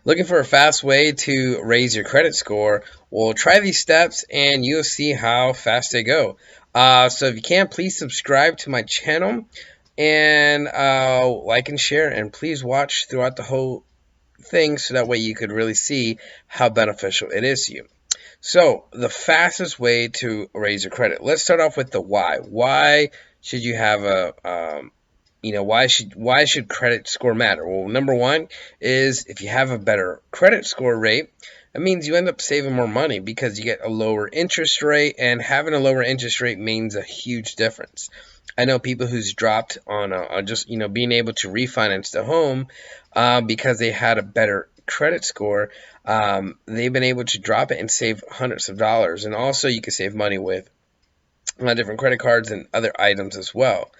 Looking for a fast way to raise your credit score? Well, try these steps and you'll see how fast they go. So if you can, please subscribe to my channel and like and share, and please watch throughout the whole thing so that way you could really see how beneficial it is to you. So the fastest way to raise your credit. Let's start off with the why. Why should you have why should credit score matter? Well, number one is if you have a better credit score rate, it means you end up saving more money because you get a lower interest rate, and having a lower interest rate means a huge difference. I know people who's dropped on just being able to refinance the home because they had a better credit score. They've been able to drop it and save hundreds of dollars, and also you can save money with different credit cards and other items as well.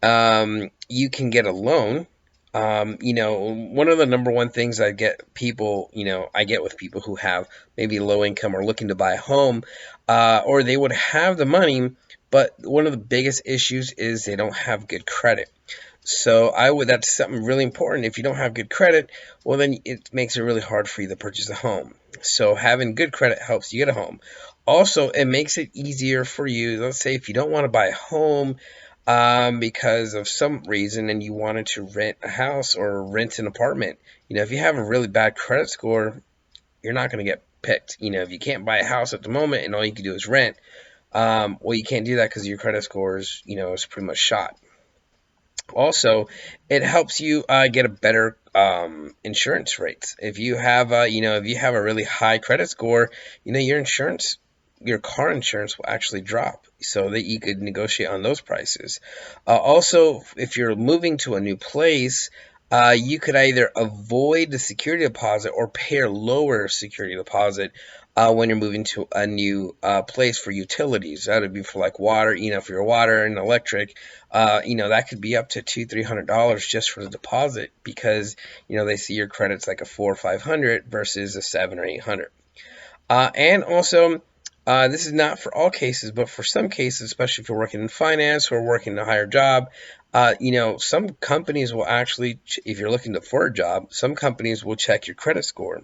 You can get a loan. One of the number one things I get with people who have maybe low income or looking to buy a home, or they would have the money, but one of the biggest issues is they don't have good credit. So that's something really important. If you don't have good credit, well, then it makes it really hard for you to purchase a home. So having good credit helps you get a home. Also, it makes it easier for you. Let's say if you don't want to buy a home because of some reason and you wanted to rent a house or rent an apartment, if you have a really bad credit score, you're not going to get picked. If you can't buy a house at the moment and all you can do is rent, well, you can't do that because your credit score is pretty much shot. Also, it helps you get a better insurance rates. If you have a really high credit score, your car insurance will actually drop, so that you could negotiate on those prices. Also, if you're moving to a new place, you could either avoid the security deposit or pay a lower security deposit when you're moving to a new place for utilities. That would be for like water, for your water and electric. That could be up to $200-300 just for the deposit because they see your credits like a 400 or 500 versus a 700 or 800. And also, this is not for all cases, but for some cases, especially if you're working in finance or working a higher job, some companies will actually, if you're looking for a job, some companies will check your credit score.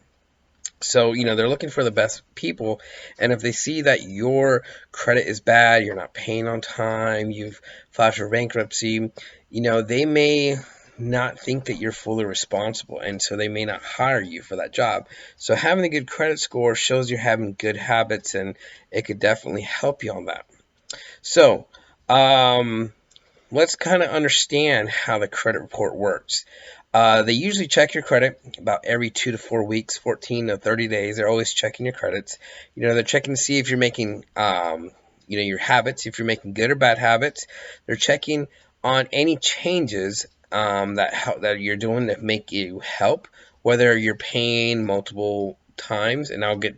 So, they're looking for the best people. And if they see that your credit is bad, you're not paying on time, you've filed for bankruptcy, they may not think that you're fully responsible. And so they may not hire you for that job. So having a good credit score shows you're having good habits, and it could definitely help you on that. So, let's kind of understand how the credit report works. They usually check your credit about every 2 to 4 weeks, 14 to 30 days. They're always checking your credits. They're checking to see if you're making, your habits, if you're making good or bad habits. They're checking on any changes that you're doing that make you help, whether you're paying multiple times, and I'll get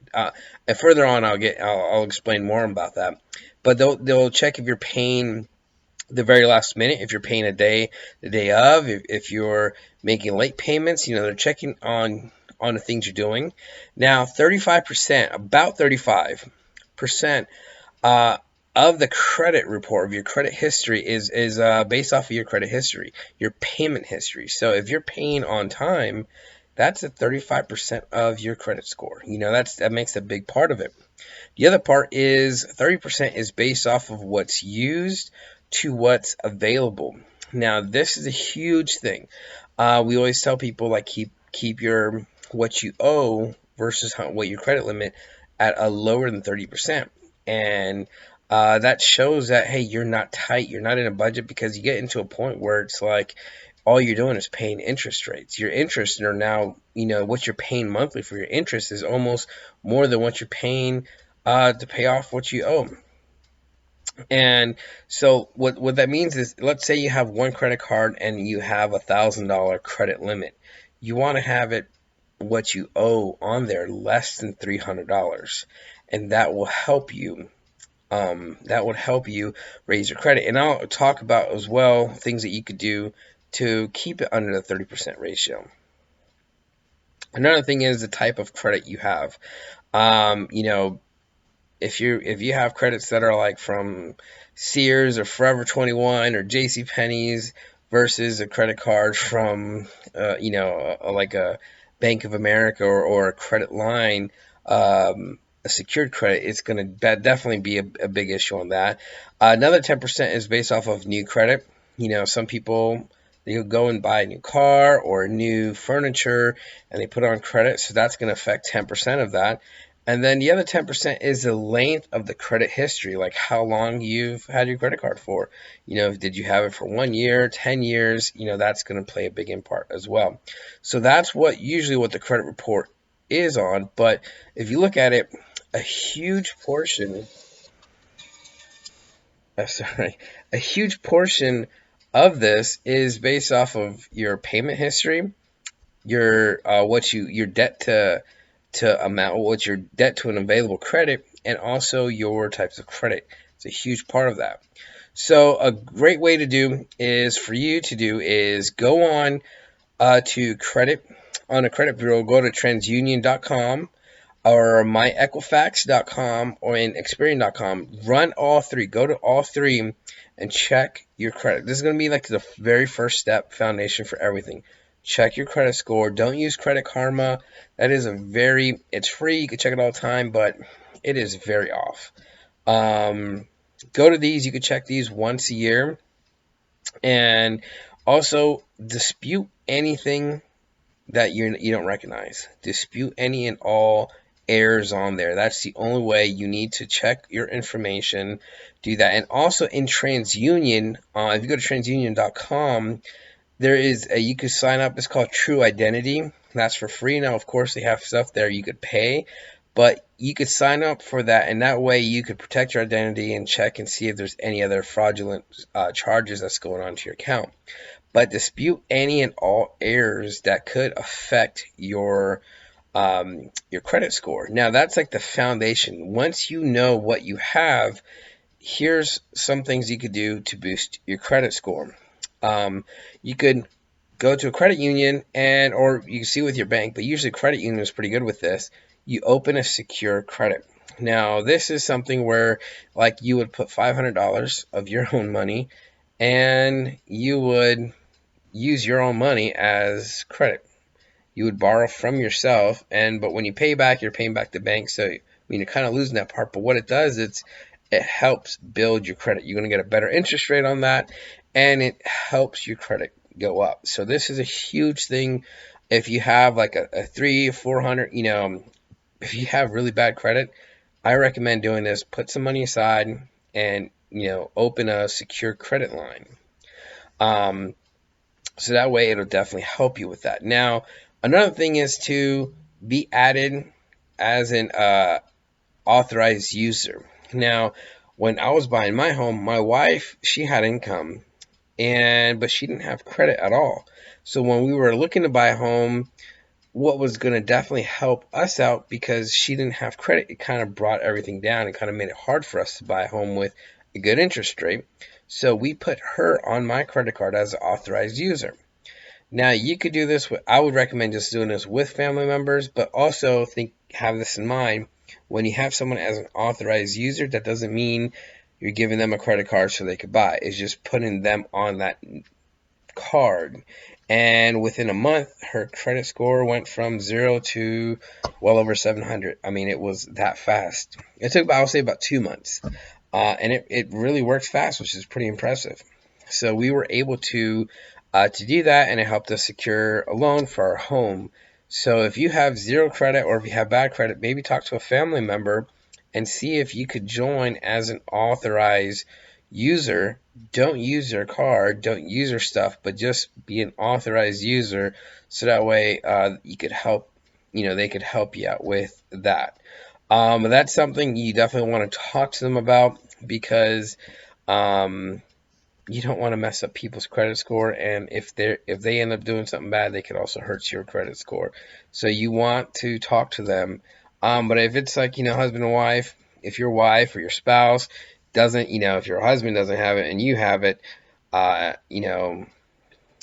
further on. I'll explain more about that. But they'll check if you're paying the very last minute, if you're paying the day of, if you're making late payments. They're checking on the things you're doing. Now, about 35% uh, of the credit report of your credit history is based off of your credit history, your payment history. So if you're paying on time, that's a 35% of your credit score. That makes a big part of it. The other part is 30% is based off of what's used to what's available. Now, this is a huge thing. We always tell people, like, keep your what you owe versus what your credit limit at a lower than 30%. And that shows that, hey, you're not tight, you're not in a budget, because you get into a point where it's like all you're doing is paying interest rates. Your interest are now, what you're paying monthly for your interest is almost more than what you're paying to pay off what you owe. And so what that means is, let's say you have one credit card and you have $1,000 credit limit. You want to have it, what you owe on there, less than $300, and that will help you. That would help you raise your credit. And I'll talk about as well things that you could do to keep it under the 30% ratio. Another thing is the type of credit you have. If you have credits that are like from Sears or Forever 21 or JC Penney's versus a credit card from like a Bank of America or a credit line, a secured credit, it's going to definitely be a big issue on that. Another 10% is based off of new credit. Some people, they'll go and buy a new car or new furniture and they put on credit, so that's going to affect 10% of that. And then the other 10% is the length of the credit history, like how long you've had your credit card for. Did you have it for 1 year, 10 years? That's going to play a big part as well. So that's what the credit report is on. But if you look at it, a huge portion, sorry, a huge portion of this is based off of your payment history, your debt to amount, what's your debt to an available credit, and also your types of credit. It's a huge part of that. So a great way to do is for you to do is go on to credit on a credit bureau. Go to transunion.com or myequifax.com or in Experian.com. Run all three. Go to all three and check your credit. This is going to be like the very first step, foundation for everything. Check your credit score. Don't use Credit Karma. It's free. You can check it all the time, but it is very off. Go to these. You can check these once a year. And also dispute anything that you don't recognize. Dispute any and all errors on there. That's the only way. You need to check your information. Do that. And also in TransUnion, if you go to transunion.com, you could sign up. It's called True Identity. That's for free. Now, of course, they have stuff there you could pay, but you could sign up for that, and that way you could protect your identity and check and see if there's any other fraudulent charges that's going on to your account. But dispute any and all errors that could affect your credit score. Now, that's like the foundation. Once you know what you have, here's some things you could do to boost your credit score. You could go to a credit union or you can see with your bank, but usually credit union is pretty good with this. You open a secure credit. Now, this is something where like you would put $500 of your own money and you would use your own money as credit. You would borrow from yourself, but when you pay back, you're paying back the bank. So you're kind of losing that part. But what it does, it helps build your credit. You're going to get a better interest rate on that, and it helps your credit go up. So this is a huge thing. If you have like a 300, 400, if you have really bad credit, I recommend doing this. Put some money aside and open a secure credit line. So that way it'll definitely help you with that. Now, another thing is to be added as an authorized user. Now, when I was buying my home, my wife, she had income, but she didn't have credit at all. So when we were looking to buy a home, what was going to definitely help us out, because she didn't have credit, it kind of brought everything down and kind of made it hard for us to buy a home with a good interest rate. So we put her on my credit card as an authorized user. Now you could do this I would recommend just doing this with family members, but also have this in mind. When you have someone as an authorized user, that doesn't mean you're giving them a credit card so they could buy. It's just putting them on that card. And within a month, her credit score went from 0 to well over 700. I mean, it was that fast. It took, I'll say, about 2 months. And it really works fast, which is pretty impressive. So we were able to do that, and it helped us secure a loan for our home. So if you have zero credit or if you have bad credit, maybe talk to a family member and see if you could join as an authorized user. Don't use their card, don't use their stuff, but just be an authorized user, so that way you could help, they could help you out with that. That's something you definitely want to talk to them about, because you don't want to mess up people's credit score, and if they end up doing something bad, they could also hurt your credit score. So you want to talk to them. But if it's like, husband and wife, if your wife or your spouse doesn't, if your husband doesn't have it and you have it, and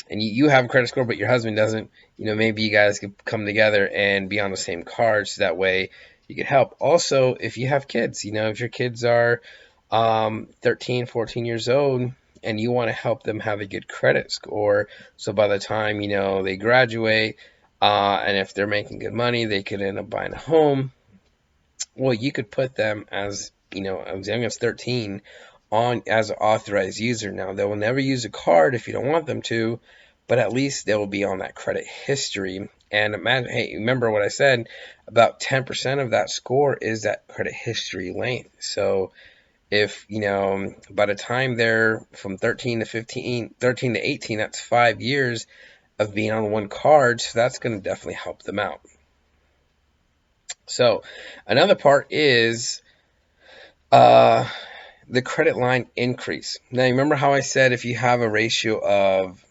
you have a credit score but your husband doesn't, maybe you guys could come together and be on the same card, so that way you could help. Also, if you have kids, if your kids are 13, 14 years old, and you want to help them have a good credit score, so by the time they graduate, And if they're making good money, they could end up buying a home. Well, you could put them as, as young as 13 on as an authorized user. Now, they will never use a card if you don't want them to, but at least they will be on that credit history. And imagine, hey, remember what I said? About 10% of that score is that credit history length. So if, by the time they're from 13 to 15, 13 to 18, that's 5 years of being on one card. So that's going to definitely help them out. So another part is the credit line increase. Now, remember how I said if you have a ratio of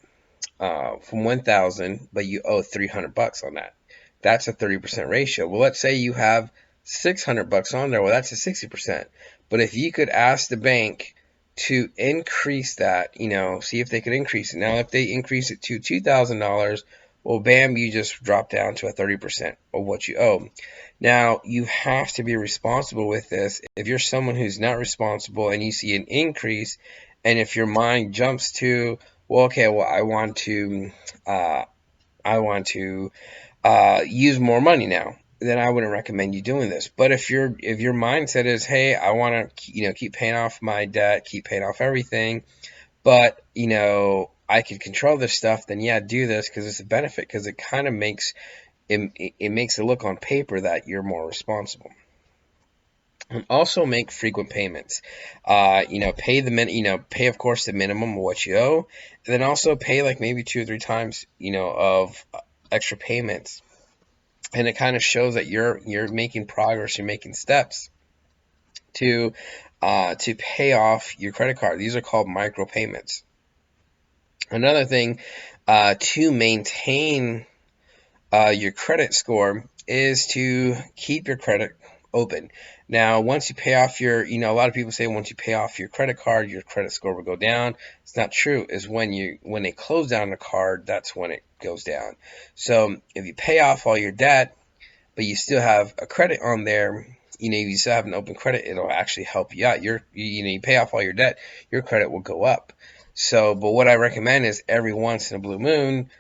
from 1,000, but you owe $300 on that, that's a 30% ratio. Well, let's say you have $600 on there. Well, that's a 60%. But if you could ask the bank to increase that, see if they could increase it. Now, if they increase it to $2,000, well, bam, you just drop down to a 30% of what you owe. Now, you have to be responsible with this. If you're someone who's not responsible and you see an increase, and if your mind jumps to, well, okay, well, uh, use more money now, then I wouldn't recommend you doing this. But if your mindset is, hey, I want to, keep paying off my debt, keep paying off everything, but I can control this stuff, then yeah, do this because it's a benefit, because it kind of makes it makes it look on paper that you're more responsible. And also make frequent payments. Pay pay of course the minimum of what you owe, and then also pay like maybe 2 or 3 times, of extra payments. And it kind of shows that you're making progress, you're making steps to pay off your credit card. These are called micro payments. Another thing to maintain your credit score is to keep your credit open. Now, once you pay off your, a lot of people say once you pay off your credit card, your credit score will go down. It's not true. Is when they close down the card, that's when it goes down. So if you pay off all your debt, but you still have a credit on there, you still have an open credit, it'll actually help you out. You pay off all your debt, your credit will go up. So, but what I recommend is every once in a blue moon,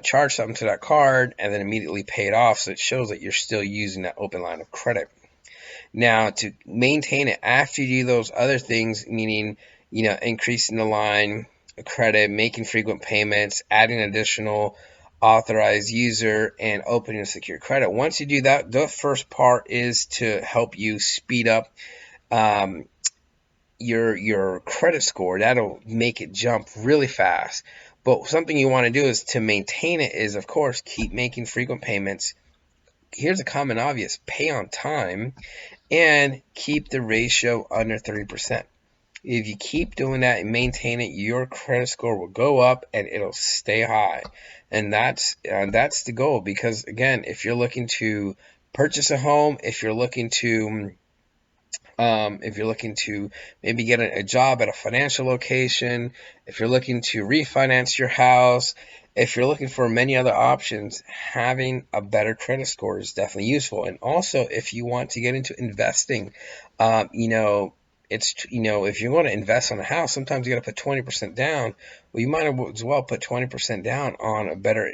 charge something to that card and then immediately pay it off, so it shows that you're still using that open line of credit. Now, to maintain it after you do those other things, meaning, increasing the line of credit, making frequent payments, adding additional authorized user, and opening a secure credit. Once you do that, the first part is to help you speed up your credit score. That'll make it jump really fast. But something you want to do is to maintain it is, of course, keep making frequent payments. Here's a common obvious: pay on time and keep the ratio under 30%. If you keep doing that and maintain it, your credit score will go up and it'll stay high. And that's the goal, because again, if you're looking to purchase a home, if you're looking to maybe get a job at a financial location, if you're looking to refinance your house, if you're looking for many other options, having a better credit score is definitely useful. And also, if you want to get into investing, if you're going to invest on a house, sometimes you got to put 20% down. Well, you might as well put 20% down on a better,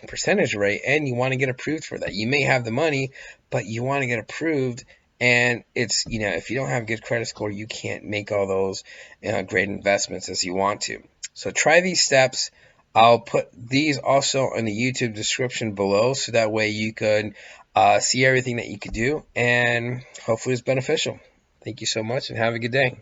percentage rate, and you want to get approved for that. You may have the money, but you want to get approved. And it's, if you don't have a good credit score, you can't make all those great investments as you want to. So try these steps. I'll put these also in the YouTube description below, so that way you could see everything that you could do, and hopefully it's beneficial. Thank you so much, and have a good day.